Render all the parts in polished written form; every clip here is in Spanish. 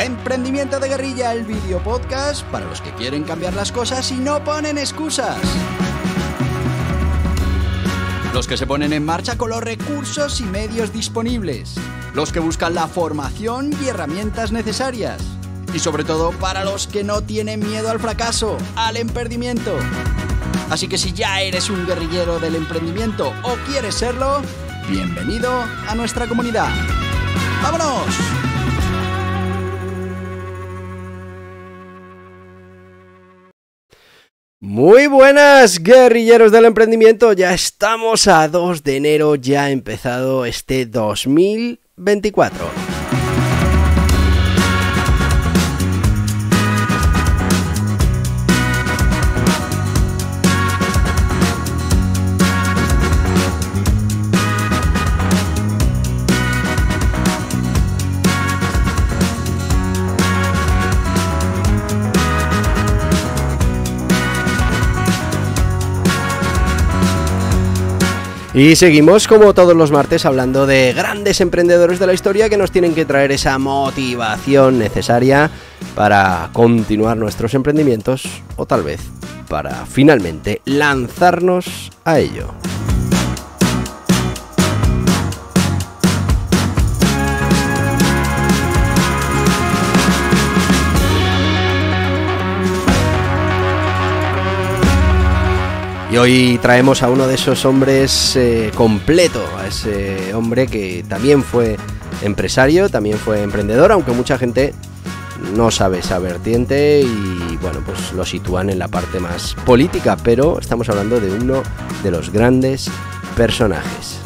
Emprendimiento de Guerrilla, el video podcast para los que quieren cambiar las cosas y no ponen excusas. Los que se ponen en marcha con los recursos y medios disponibles. Los que buscan la formación y herramientas necesarias. Y sobre todo para los que no tienen miedo al fracaso, al emprendimiento. Así que si ya eres un guerrillero del emprendimiento o quieres serlo, bienvenido a nuestra comunidad. ¡Vámonos! Muy buenas, guerrilleros del emprendimiento. Ya estamos a 2 de enero, ya ha empezado este 2024. Y seguimos como todos los martes hablando de grandes emprendedores de la historia que nos tienen que traer esa motivación necesaria para continuar nuestros emprendimientos o tal vez para finalmente lanzarnos a ello. Y hoy traemos a uno de esos hombres completo, a ese hombre que también fue empresario, también fue emprendedor, aunque mucha gente no sabe esa vertiente y bueno, pues lo sitúan en la parte más política, pero estamos hablando de uno de los grandes personajes.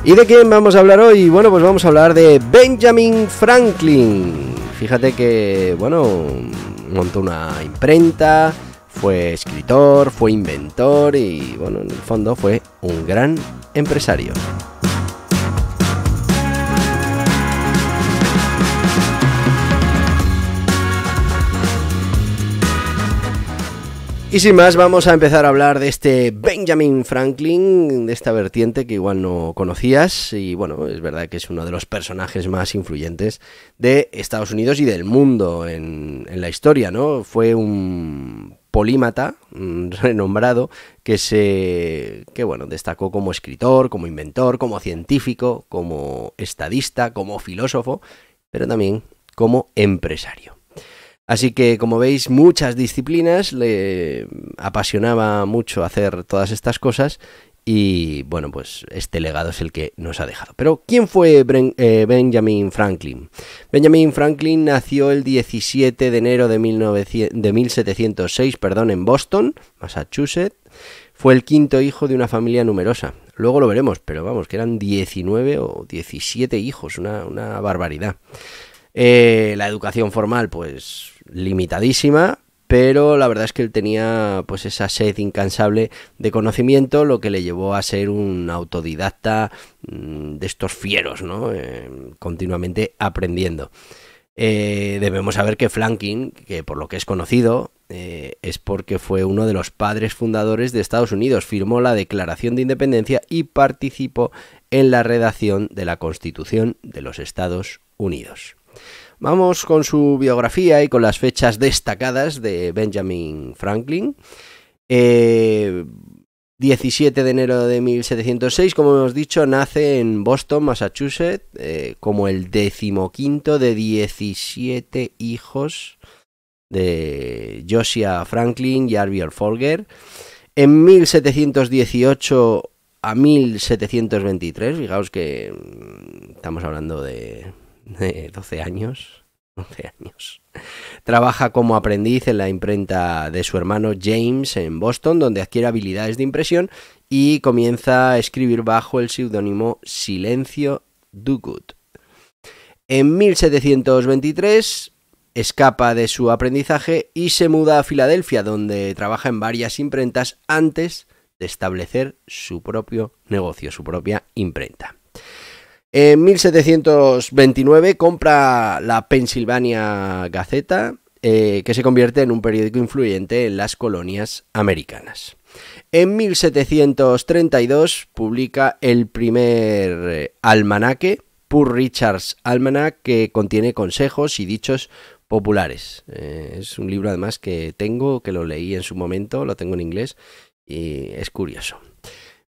¿Y de quién vamos a hablar hoy? Bueno, pues vamos a hablar de Benjamin Franklin. Fíjate que, bueno, montó una imprenta, fue escritor, fue inventor y, bueno, en el fondo fue un gran empresario. Y sin más, vamos a empezar a hablar de este Benjamin Franklin, de esta vertiente que igual no conocías. Y bueno, es verdad que es uno de los personajes más influyentes de Estados Unidos y del mundo en la historia, ¿no? Fue un polímata renombrado que bueno, destacó como escritor, como inventor, como científico, como estadista, como filósofo, pero también como empresario. Así que, como veis, muchas disciplinas, le apasionaba mucho hacer todas estas cosas y, bueno, pues este legado es el que nos ha dejado. Pero, ¿quién fue Benjamin Franklin? Benjamin Franklin nació el 17 de enero de 1706, en Boston, Massachusetts. Fue el quinto hijo de una familia numerosa. Luego lo veremos, pero vamos, que eran 19 o 17 hijos, una barbaridad. La educación formal, pues limitadísima, pero la verdad es que él tenía pues esa sed incansable de conocimiento, lo que le llevó a ser un autodidacta de estos fieros, ¿no? Continuamente aprendiendo. Debemos saber que Franklin, que por lo que es conocido, es porque fue uno de los padres fundadores de Estados Unidos, firmó la Declaración de Independencia y participó en la redacción de la Constitución de los Estados Unidos. Vamos con su biografía y con las fechas destacadas de Benjamin Franklin. 17 de enero de 1706, como hemos dicho, nace en Boston, Massachusetts, como el 15º de 17 hijos de Josiah Franklin y Arthur Folger. En 1718 a 1723, fijaos que estamos hablando de 12 años. Trabaja como aprendiz en la imprenta de su hermano James en Boston, donde adquiere habilidades de impresión y comienza a escribir bajo el seudónimo Silencio Dogood. En 1723 escapa de su aprendizaje y se muda a Filadelfia, donde trabaja en varias imprentas antes de establecer su propio negocio, su propia imprenta. En 1729 compra la Pennsylvania Gazeta, que se convierte en un periódico influyente en las colonias americanas. En 1732 publica el primer almanaque, Poor Richard's Almanac, que contiene consejos y dichos populares. Es un libro además que tengo, que lo leí en su momento, lo tengo en inglés y es curioso.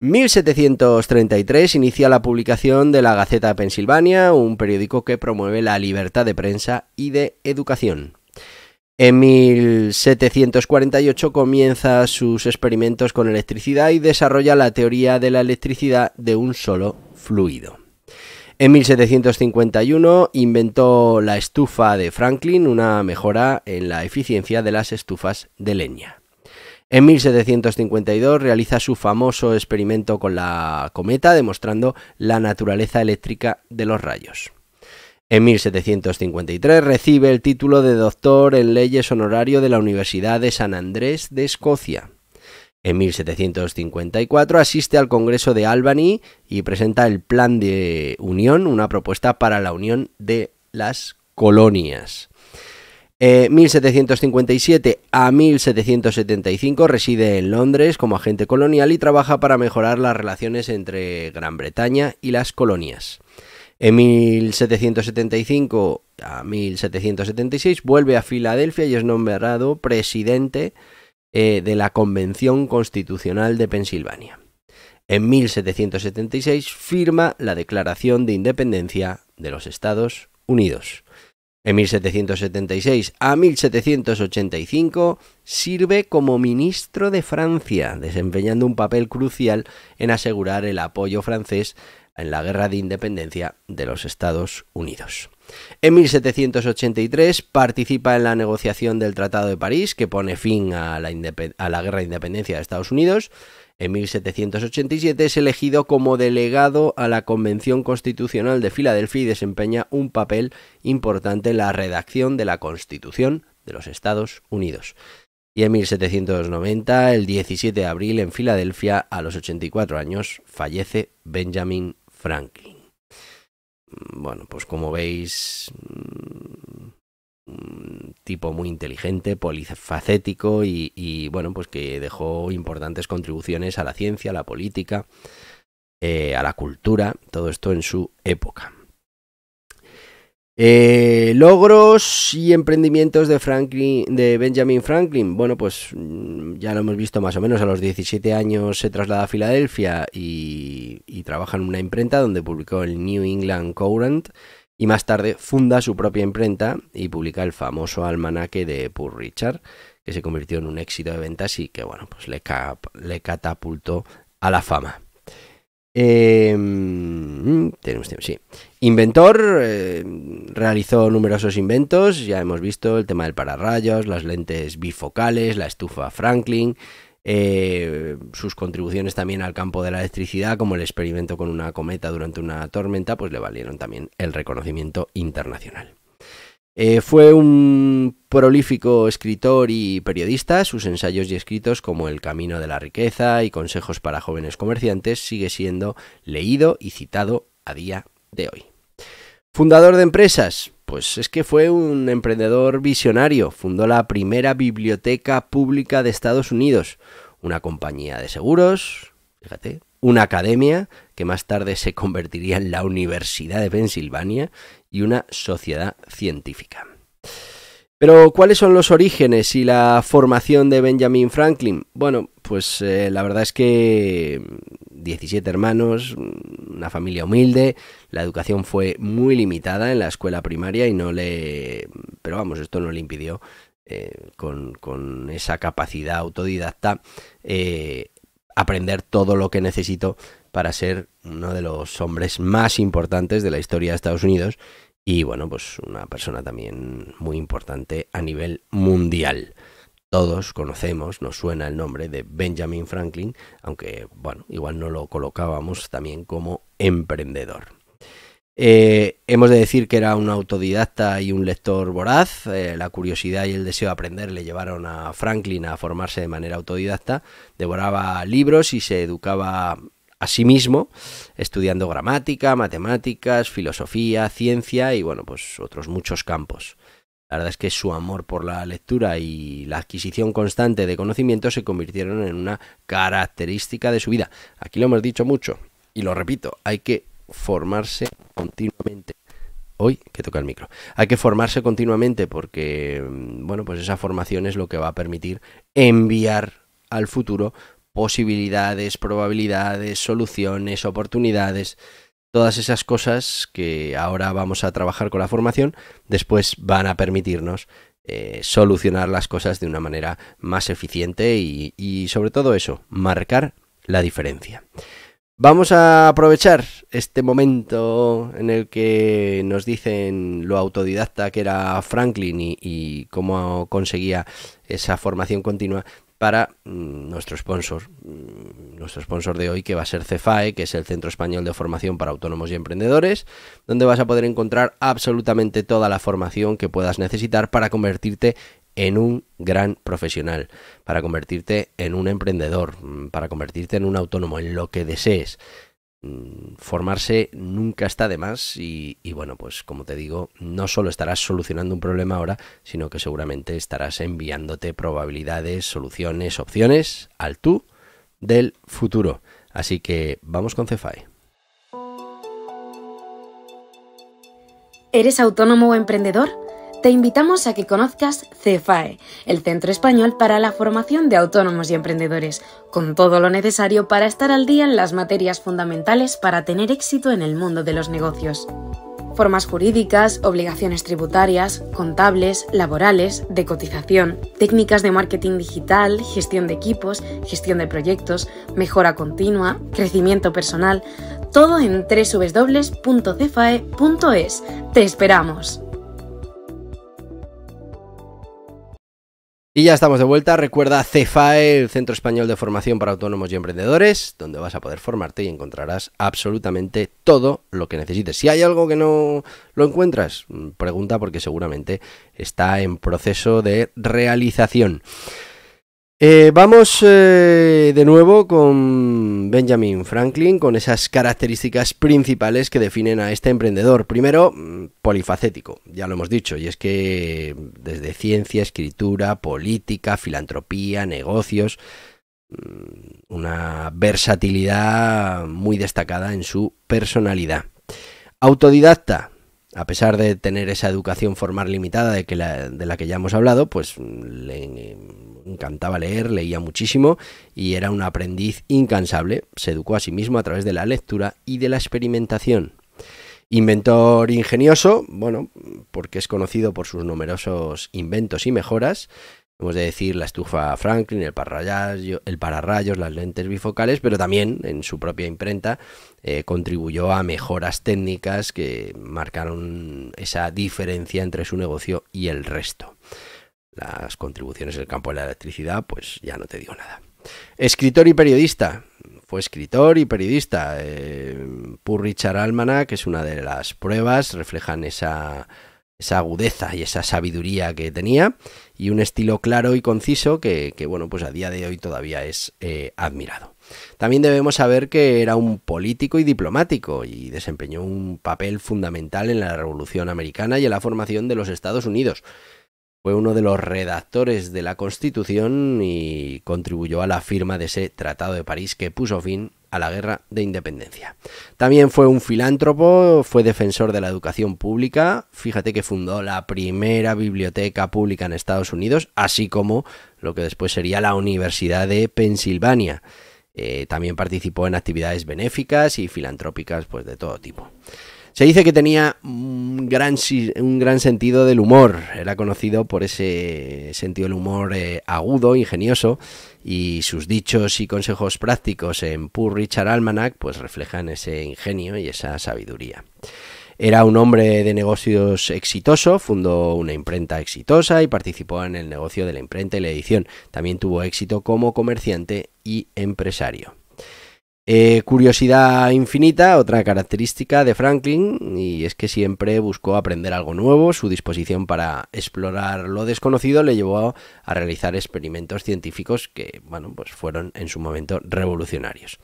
1733 inicia la publicación de la Gaceta de Pensilvania, un periódico que promueve la libertad de prensa y de educación. En 1748 comienza sus experimentos con electricidad y desarrolla la teoría de la electricidad de un solo fluido. En 1751 inventó la estufa de Franklin, una mejora en la eficiencia de las estufas de leña. En 1752 realiza su famoso experimento con la cometa, demostrando la naturaleza eléctrica de los rayos. En 1753 recibe el título de doctor en leyes honorario de la Universidad de San Andrés de Escocia. En 1754 asiste al Congreso de Albany y presenta el Plan de Unión, una propuesta para la unión de las colonias. 1757 a 1775 reside en Londres como agente colonial y trabaja para mejorar las relaciones entre Gran Bretaña y las colonias. En 1775 a 1776 vuelve a Filadelfia y es nombrado presidente de la Convención Constitucional de Pensilvania. En 1776 firma la Declaración de Independencia de los Estados Unidos. En 1776 a 1785 sirve como ministro de Francia, desempeñando un papel crucial en asegurar el apoyo francés en la Guerra de Independencia de los Estados Unidos. En 1783 participa en la negociación del Tratado de París, que pone fin a la Guerra de Independencia de Estados Unidos. En 1787 es elegido como delegado a la Convención Constitucional de Filadelfia y desempeña un papel importante en la redacción de la Constitución de los Estados Unidos. Y en 1790, el 17 de abril, en Filadelfia, a los 84 años, fallece Benjamin Franklin. Bueno, pues como veis, un tipo muy inteligente, polifacético y bueno, pues que dejó importantes contribuciones a la ciencia, a la política, a la cultura, todo esto en su época. Logros y emprendimientos de Benjamin Franklin. Bueno, pues ya lo hemos visto más o menos. A los 17 años se traslada a Filadelfia y trabaja en una imprenta donde publicó el New England Courant y más tarde funda su propia imprenta y publica el famoso almanaque de Poor Richard, que se convirtió en un éxito de ventas y que bueno, pues le catapultó a la fama. Sí. Inventor, realizó numerosos inventos, ya hemos visto el tema del pararrayos, las lentes bifocales, la estufa Franklin, sus contribuciones también al campo de la electricidad, como el experimento con una cometa durante una tormenta, pues le valieron también el reconocimiento internacional. Fue un prolífico escritor y periodista. Sus ensayos y escritos como El camino de la riqueza y Consejos para jóvenes comerciantes sigue siendo leído y citado a día de hoy. Fundador de empresas, pues es que fue un emprendedor visionario. Fundó la primera biblioteca pública de Estados Unidos, una compañía de seguros, fíjate, una academia que más tarde se convertiría en la Universidad de Pensilvania y una sociedad científica. Pero, ¿cuáles son los orígenes y la formación de Benjamin Franklin? Bueno, pues la verdad es que 17 hermanos, una familia humilde, la educación fue muy limitada en la escuela primaria pero vamos, esto no le impidió con esa capacidad autodidacta aprender todo lo que necesitó para ser uno de los hombres más importantes de la historia de Estados Unidos y bueno, pues una persona también muy importante a nivel mundial. Todos conocemos, nos suena el nombre de Benjamin Franklin, aunque bueno, igual no lo colocábamos también como emprendedor. Hemos de decir que era un autodidacta y un lector voraz. La curiosidad y el deseo de aprender le llevaron a Franklin a formarse de manera autodidacta. Devoraba libros y se educaba a sí mismo, estudiando gramática, matemáticas, filosofía, ciencia y bueno, pues otros muchos campos. La verdad es que su amor por la lectura y la adquisición constante de conocimientos se convirtieron en una característica de su vida. Aquí lo hemos dicho mucho y lo repito, hay que formarse continuamente. Hoy que toca el micro. Hay que formarse continuamente porque, bueno, pues esa formación es lo que va a permitir enviar al futuro posibilidades, probabilidades, soluciones, oportunidades. Todas esas cosas que ahora vamos a trabajar con la formación, después van a permitirnos solucionar las cosas de una manera más eficiente y sobre todo eso, marcar la diferencia. Vamos a aprovechar este momento en el que nos dicen lo autodidacta que era Franklin y cómo conseguía esa formación continua para nuestro sponsor de hoy, que va a ser CEFAE, que es el Centro Español de Formación para Autónomos y Emprendedores, donde vas a poder encontrar absolutamente toda la formación que puedas necesitar para convertirte en un gran profesional, para convertirte en un emprendedor, para convertirte en un autónomo, en lo que desees. Formarse nunca está de más y bueno, pues como te digo, no solo estarás solucionando un problema ahora, sino que seguramente estarás enviándote probabilidades, soluciones, opciones al tú del futuro. Así que vamos con CEFAE. ¿Eres autónomo o emprendedor? Te invitamos a que conozcas CEFAE, el Centro Español para la Formación de Autónomos y Emprendedores, con todo lo necesario para estar al día en las materias fundamentales para tener éxito en el mundo de los negocios. Formas jurídicas, obligaciones tributarias, contables, laborales, de cotización, técnicas de marketing digital, gestión de equipos, gestión de proyectos, mejora continua, crecimiento personal, todo en www.cefae.es. ¡Te esperamos! Y ya estamos de vuelta. Recuerda CEFAE, el Centro Español de Formación para Autónomos y Emprendedores, donde vas a poder formarte y encontrarás absolutamente todo lo que necesites. Si hay algo que no lo encuentras, pregunta, porque seguramente está en proceso de realización. Vamos de nuevo con Benjamin Franklin, con esas características principales que definen a este emprendedor. Primero, polifacético, ya lo hemos dicho, y es que desde ciencia, escritura, política, filantropía, negocios, una versatilidad muy destacada en su personalidad. Autodidacta. A pesar de tener esa educación formal limitada de la que ya hemos hablado, pues le encantaba leer, leía muchísimo y era un aprendiz incansable. Se educó a sí mismo a través de la lectura y de la experimentación. Inventor ingenioso, bueno, porque es conocido por sus numerosos inventos y mejoras. Hemos de decir la estufa Franklin, el pararrayos, las lentes bifocales, pero también en su propia imprenta contribuyó a mejoras técnicas que marcaron esa diferencia entre su negocio y el resto. Las contribuciones en el campo de la electricidad, pues ya no te digo nada. Escritor y periodista. Fue escritor y periodista. Purrichar Almanac, que es una de las pruebas, reflejan esa agudeza y esa sabiduría que tenía y un estilo claro y conciso que bueno, pues a día de hoy todavía es admirado. También debemos saber que era un político y diplomático y desempeñó un papel fundamental en la Revolución Americana y en la formación de los Estados Unidos. Fue uno de los redactores de la Constitución y contribuyó a la firma de ese Tratado de París que puso fin a la Guerra de Independencia. También fue un filántropo, fue defensor de la educación pública. Fíjate que fundó la primera biblioteca pública en Estados Unidos, así como lo que después sería la Universidad de Pensilvania. También participó en actividades benéficas y filantrópicas, pues de todo tipo. Se dice que tenía un gran sentido del humor. Era conocido por ese sentido del humor agudo, ingenioso, y sus dichos y consejos prácticos en Purrichar Almanac pues reflejan ese ingenio y esa sabiduría. Era un hombre de negocios exitoso, fundó una imprenta exitosa y participó en el negocio de la imprenta y la edición. También tuvo éxito como comerciante y empresario. Curiosidad infinita, otra característica de Franklin, y es que siempre buscó aprender algo nuevo. Su disposición para explorar lo desconocido le llevó a realizar experimentos científicos que, bueno, pues fueron en su momento revolucionarios.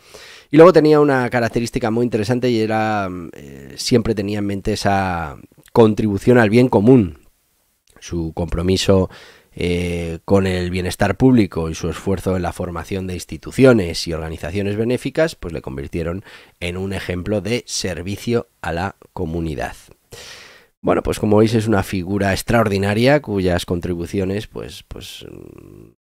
Y luego tenía una característica muy interesante y era siempre tenía en mente esa contribución al bien común. Su compromiso con el bienestar público y su esfuerzo en la formación de instituciones y organizaciones benéficas, pues le convirtieron en un ejemplo de servicio a la comunidad. Bueno, pues como veis es una figura extraordinaria cuyas contribuciones pues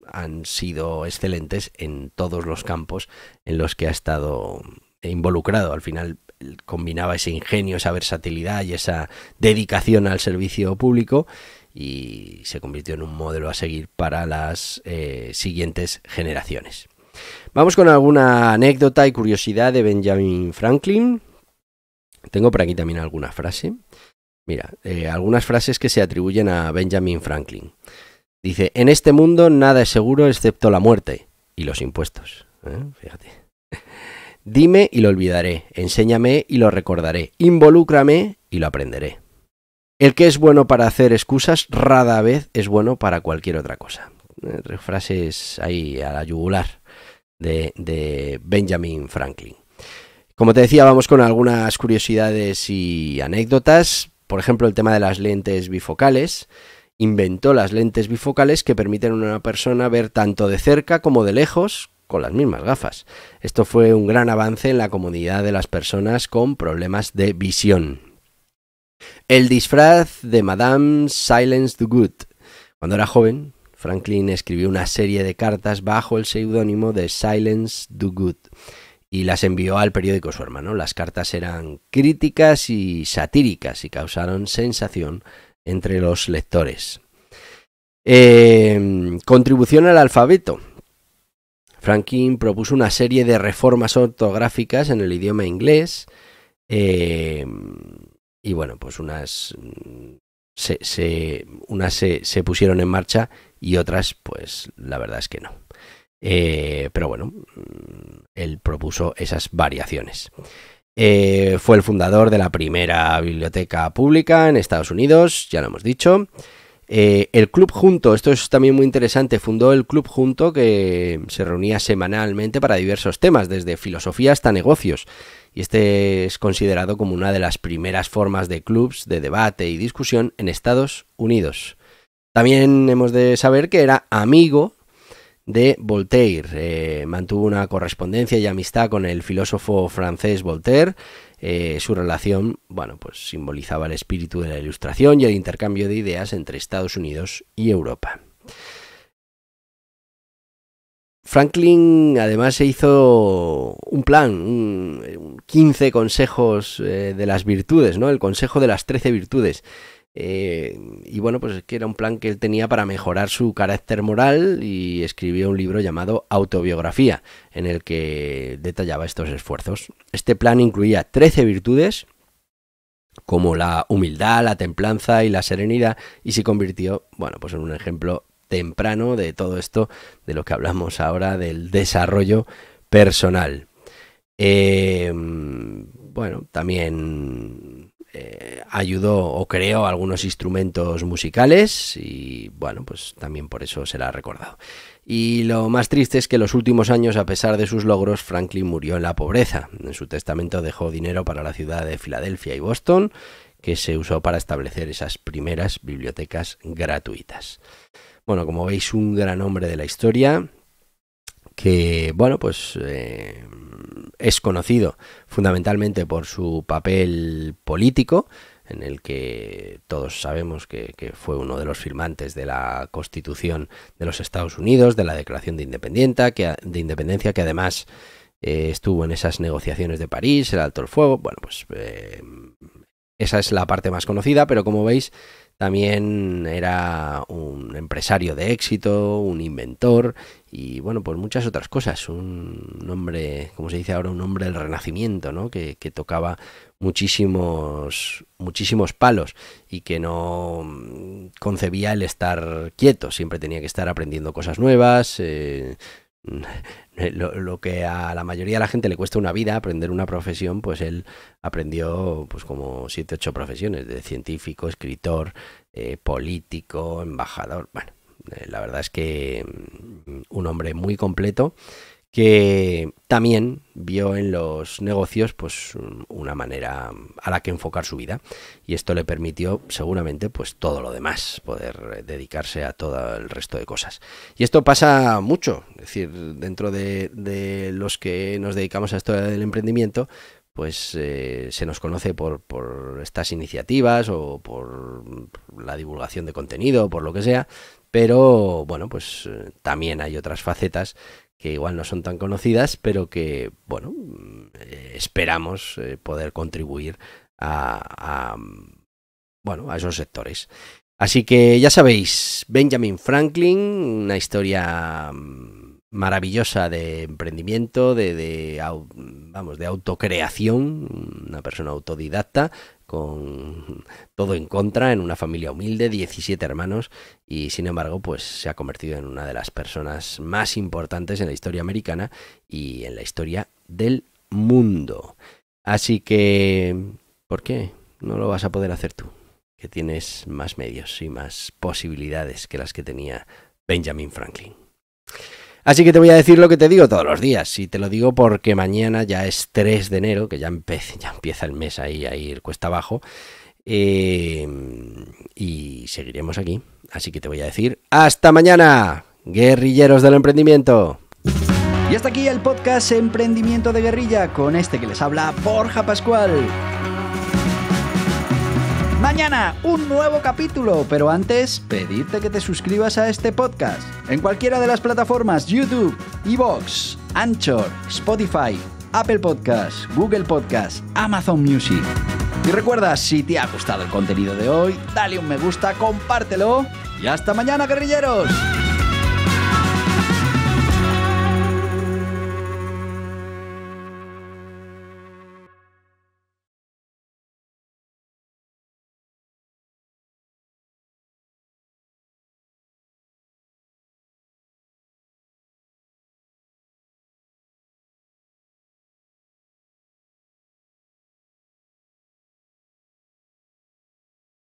han sido excelentes en todos los campos en los que ha estado involucrado. Al final combinaba ese ingenio, esa versatilidad y esa dedicación al servicio público y se convirtió en un modelo a seguir para las siguientes generaciones. Vamos con alguna anécdota y curiosidad de Benjamin Franklin. Tengo por aquí también alguna frase. Mira, algunas frases que se atribuyen a Benjamin Franklin. Dice: en este mundo nada es seguro excepto la muerte y los impuestos. Fíjate. Dime y lo olvidaré, enséñame y lo recordaré, involúcrame y lo aprenderé. El que es bueno para hacer excusas rara vez es bueno para cualquier otra cosa. Frases ahí a la yugular de Benjamin Franklin. Como te decía, vamos con algunas curiosidades y anécdotas. Por ejemplo, el tema de las lentes bifocales. Inventó las lentes bifocales que permiten a una persona ver tanto de cerca como de lejos con las mismas gafas. Esto fue un gran avance en la comodidad de las personas con problemas de visión. El disfraz de Madame Silence Dogood. Cuando era joven, Franklin escribió una serie de cartas bajo el seudónimo de Silence Dogood y las envió al periódico su hermano. Las cartas eran críticas y satíricas y causaron sensación entre los lectores. Contribución al alfabeto. Franklin propuso una serie de reformas ortográficas en el idioma inglés y bueno, pues unas se pusieron en marcha y otras pues la verdad es que no. Pero bueno, él propuso esas variaciones. Fue el fundador de la primera biblioteca pública en Estados Unidos, ya lo hemos dicho. El Club Junto, esto es también muy interesante, fundó el Club Junto que se reunía semanalmente para diversos temas, desde filosofía hasta negocios. Y este es considerado como una de las primeras formas de clubs de debate y discusión en Estados Unidos. También hemos de saber que era amigo de Voltaire. Mantuvo una correspondencia y amistad con el filósofo francés Voltaire. Su relación, bueno, pues simbolizaba el espíritu de la Ilustración y el intercambio de ideas entre Estados Unidos y Europa. Franklin además se hizo un plan, 15 consejos de las virtudes, ¿no? El consejo de las 13 virtudes. Y bueno, pues es que era un plan que él tenía para mejorar su carácter moral y escribió un libro llamado Autobiografía, en el que detallaba estos esfuerzos. Este plan incluía 13 virtudes, como la humildad, la templanza y la serenidad, y se convirtió, bueno, pues en un ejemplo temprano de todo esto de lo que hablamos ahora del desarrollo personal. Bueno, también ayudó o creó algunos instrumentos musicales y bueno, pues también por eso será recordado. Y lo más triste es que en los últimos años, a pesar de sus logros, Franklin murió en la pobreza. En su testamento dejó dinero para la ciudad de Filadelfia y Boston, que se usó para establecer esas primeras bibliotecas gratuitas. Bueno, como veis, un gran hombre de la historia que, bueno, pues es conocido fundamentalmente por su papel político, en el que todos sabemos que fue uno de los firmantes de la Constitución de los Estados Unidos, de la Declaración de Independencia, que además estuvo en esas negociaciones de París, el alto el fuego. Bueno, pues esa es la parte más conocida, pero como veis, también era un empresario de éxito, un inventor y bueno, pues muchas otras cosas. Un hombre, como se dice ahora, un hombre del Renacimiento, ¿no? Que tocaba muchísimos palos y que no concebía el estar quieto, siempre tenía que estar aprendiendo cosas nuevas. Lo que a la mayoría de la gente le cuesta una vida aprender una profesión, pues él aprendió pues como 7-8 profesiones, de científico, escritor, político, embajador. Bueno, la verdad es que un hombre muy completo que también vio en los negocios pues una manera a la que enfocar su vida, y esto le permitió seguramente pues todo lo demás, poder dedicarse a todo el resto de cosas. Y esto pasa mucho, es decir, dentro de los que nos dedicamos a esto del emprendimiento, pues se nos conoce por estas iniciativas o por la divulgación de contenido, por lo que sea, pero bueno, pues también hay otras facetas que igual no son tan conocidas, pero que, bueno, esperamos poder contribuir a esos sectores. Así que ya sabéis, Benjamin Franklin, una historia maravillosa de emprendimiento, de autocreación, una persona autodidacta, con todo en contra, en una familia humilde, 17 hermanos, y sin embargo pues se ha convertido en una de las personas más importantes en la historia americana y en la historia del mundo. Así que, ¿por qué no lo vas a poder hacer tú? Que tienes más medios y más posibilidades que las que tenía Benjamin Franklin. Así que te voy a decir lo que te digo todos los días, y te lo digo porque mañana ya es 3 de enero, que ya empieza el mes ahí a ir cuesta abajo, y seguiremos aquí. Así que te voy a decir ¡hasta mañana, guerrilleros del emprendimiento! Y hasta aquí el podcast Emprendimiento de Guerrilla, con este que les habla Borja Pascual. Mañana un nuevo capítulo, pero antes pedirte que te suscribas a este podcast en cualquiera de las plataformas: YouTube, iVoox, Anchor, Spotify, Apple Podcasts, Google Podcasts, Amazon Music. Y recuerda, si te ha gustado el contenido de hoy, dale un me gusta, compártelo y hasta mañana, guerrilleros.